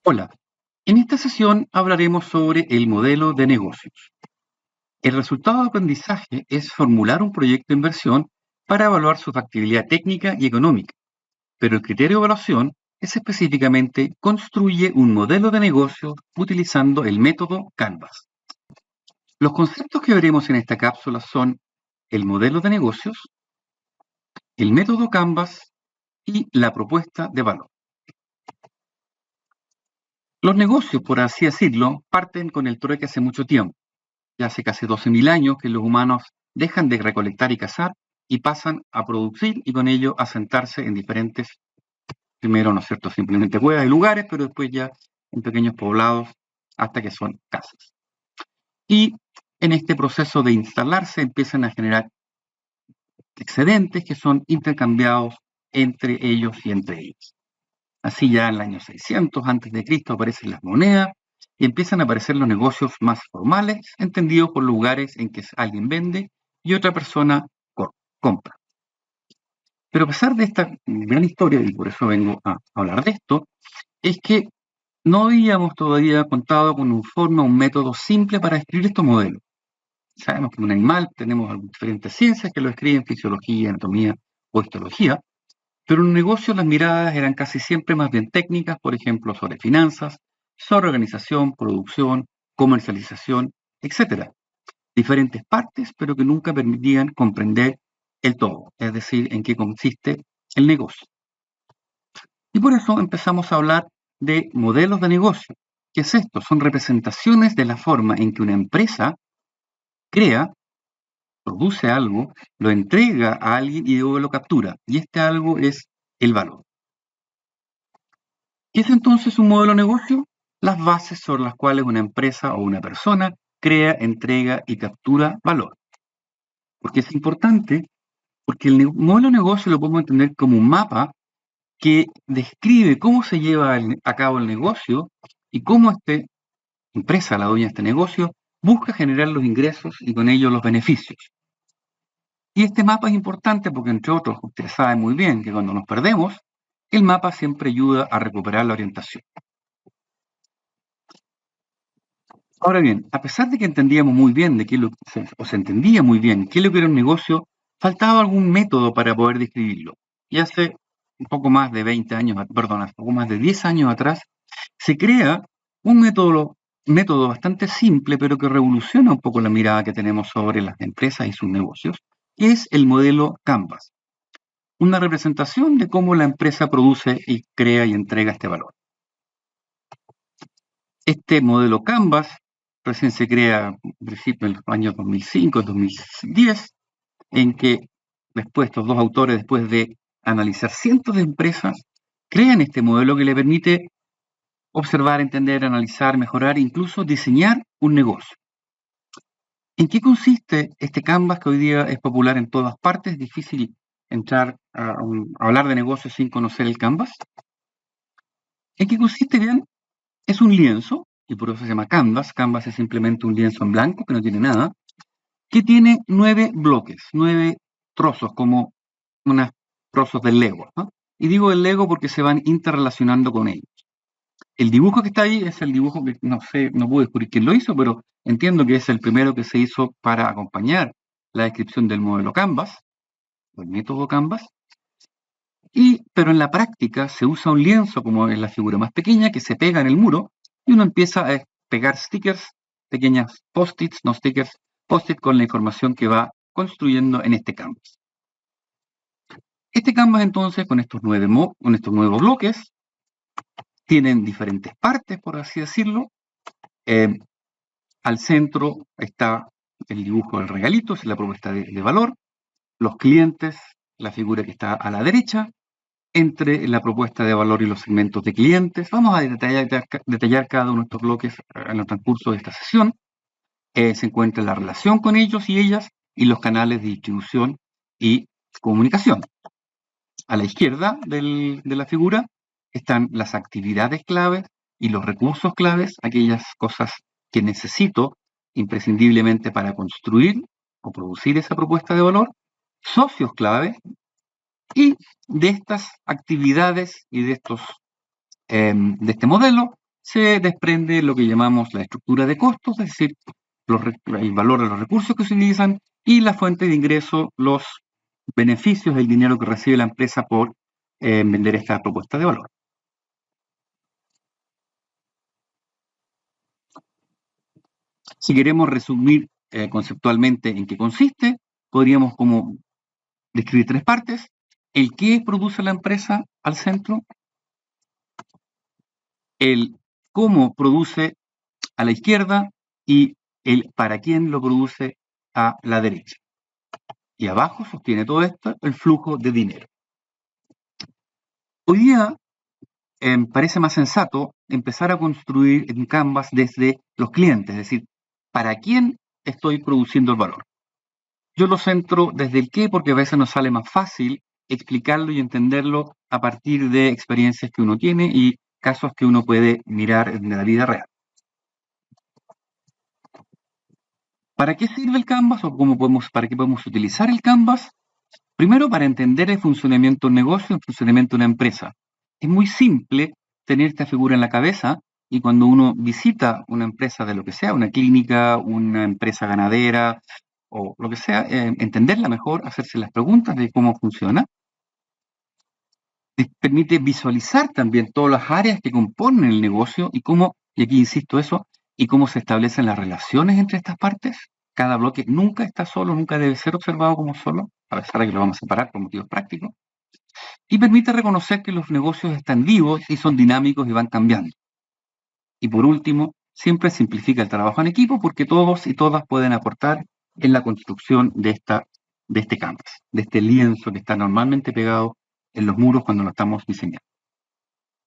Hola, en esta sesión hablaremos sobre el modelo de negocios. El resultado de aprendizaje es formular un proyecto de inversión para evaluar su factibilidad técnica y económica, pero el criterio de evaluación es específicamente construye un modelo de negocio utilizando el método Canvas. Los conceptos que veremos en esta cápsula son el modelo de negocios, el método Canvas y la propuesta de valor. Los negocios, por así decirlo, parten con el trueque hace mucho tiempo. Ya hace casi 12.000 años que los humanos dejan de recolectar y cazar y pasan a producir y con ello a sentarse en diferentes, primero, ¿no es cierto?, simplemente cuevas y lugares, pero después ya en pequeños poblados hasta que son casas. Y en este proceso de instalarse empiezan a generar excedentes que son intercambiados entre ellos y entre ellos. Así ya en el año 600 a.C. aparecen las monedas y empiezan a aparecer los negocios más formales, entendidos por lugares en que alguien vende y otra persona compra. Pero a pesar de esta gran historia, y por eso vengo a hablar de esto, es que no habíamos todavía contado con un forma, un método simple para escribir estos modelos. Sabemos que en un animal tenemos diferentes ciencias que lo escriben, fisiología, anatomía o histología, pero en un negocio las miradas eran casi siempre más bien técnicas, por ejemplo, sobre finanzas, sobre organización, producción, comercialización, etc. Diferentes partes, pero que nunca permitían comprender el todo, es decir, en qué consiste el negocio. Y por eso empezamos a hablar de modelos de negocio. ¿Qué es esto? Son representaciones de la forma en que una empresa crea, produce algo, lo entrega a alguien y luego lo captura. Y este algo es el valor. ¿Qué es entonces un modelo de negocio? Las bases sobre las cuales una empresa o una persona crea, entrega y captura valor. ¿Por qué es importante? Porque el modelo de negocio lo podemos entender como un mapa que describe cómo se lleva a cabo el negocio y cómo esta empresa, la dueña de este negocio, busca generar los ingresos y con ello los beneficios. Y este mapa es importante porque, entre otros, ustedes saben muy bien que cuando nos perdemos, el mapa siempre ayuda a recuperar la orientación. Ahora bien, a pesar de que entendíamos muy bien o se entendía muy bien qué es lo que era un negocio, faltaba algún método para poder describirlo. Y hace un poco más de 20 años, perdón, hace poco más de 10 años atrás, se crea un método bastante simple, pero que revoluciona un poco la mirada que tenemos sobre las empresas y sus negocios, que es el modelo Canvas. Una representación de cómo la empresa produce y crea y entrega este valor. Este modelo Canvas recién se crea en principio en los años 2005, 2010, en que estos dos autores, después de analizar cientos de empresas, crean este modelo que le permite observar, entender, analizar, mejorar, incluso diseñar un negocio. ¿En qué consiste este Canvas que hoy día es popular en todas partes? Es difícil entrar a hablar de negocios sin conocer el Canvas. ¿En qué consiste? Bien, es un lienzo, y por eso se llama Canvas. Canvas es simplemente un lienzo en blanco que no tiene nada, que tiene 9 bloques, 9 trozos, como unos trozos del Lego, ¿no? Y digo el Lego porque se van interrelacionando con ellos. El dibujo que está ahí es el dibujo que no sé, no pude descubrir quién lo hizo, pero entiendo que es el primero que se hizo para acompañar la descripción del modelo Canvas, o el método Canvas. Pero en la práctica se usa un lienzo, como es la figura más pequeña, que se pega en el muro y uno empieza a pegar stickers, pequeñas post-its, no stickers, post-it con la información que va construyendo en este Canvas. Este Canvas entonces, con estos nuevos bloques, tienen diferentes partes, por así decirlo. Al centro está el dibujo del regalito, es la propuesta de valor. Los clientes, la figura que está a la derecha. Entre la propuesta de valor y los segmentos de clientes. Vamos a detallar cada uno de estos bloques en el transcurso de esta sesión. Se encuentra la relación con ellos y ellas y los canales de distribución y comunicación. A la izquierda de la figura están las actividades claves y los recursos claves, aquellas cosas que necesito imprescindiblemente para construir o producir esa propuesta de valor. Socios clave, Y de estas actividades y de este modelo se desprende lo que llamamos la estructura de costos, es decir, el valor de los recursos que se utilizan y la fuente de ingreso, los beneficios, el dinero que recibe la empresa por vender esta propuesta de valor. Si queremos resumir conceptualmente en qué consiste, podríamos como describir tres partes: el qué produce la empresa al centro, el cómo produce a la izquierda y el para quién lo produce a la derecha. Y abajo sostiene todo esto el flujo de dinero. Hoy día parece más sensato empezar a construir en Canvas desde los clientes, es decir, ¿para quién estoy produciendo el valor? Yo lo centro desde el qué porque a veces nos sale más fácil explicarlo y entenderlo a partir de experiencias que uno tiene y casos que uno puede mirar en la vida real. ¿Para qué sirve el Canvas o para qué podemos utilizar el Canvas? Primero, para entender el funcionamiento de un negocio, el funcionamiento de una empresa. Es muy simple tener esta figura en la cabeza y cuando uno visita una empresa de lo que sea, una clínica, una empresa ganadera o lo que sea, entenderla mejor, hacerse las preguntas de cómo funciona. Permite visualizar también todas las áreas que componen el negocio y cómo, y aquí insisto eso, y cómo se establecen las relaciones entre estas partes. Cada bloque nunca está solo, nunca debe ser observado como solo, a pesar de que lo vamos a separar por motivos prácticos. Y permite reconocer que los negocios están vivos y son dinámicos y van cambiando. Y por último, siempre simplifica el trabajo en equipo porque todos y todas pueden aportar en la construcción de este canvas, de este lienzo que está normalmente pegado en los muros cuando lo estamos diseñando.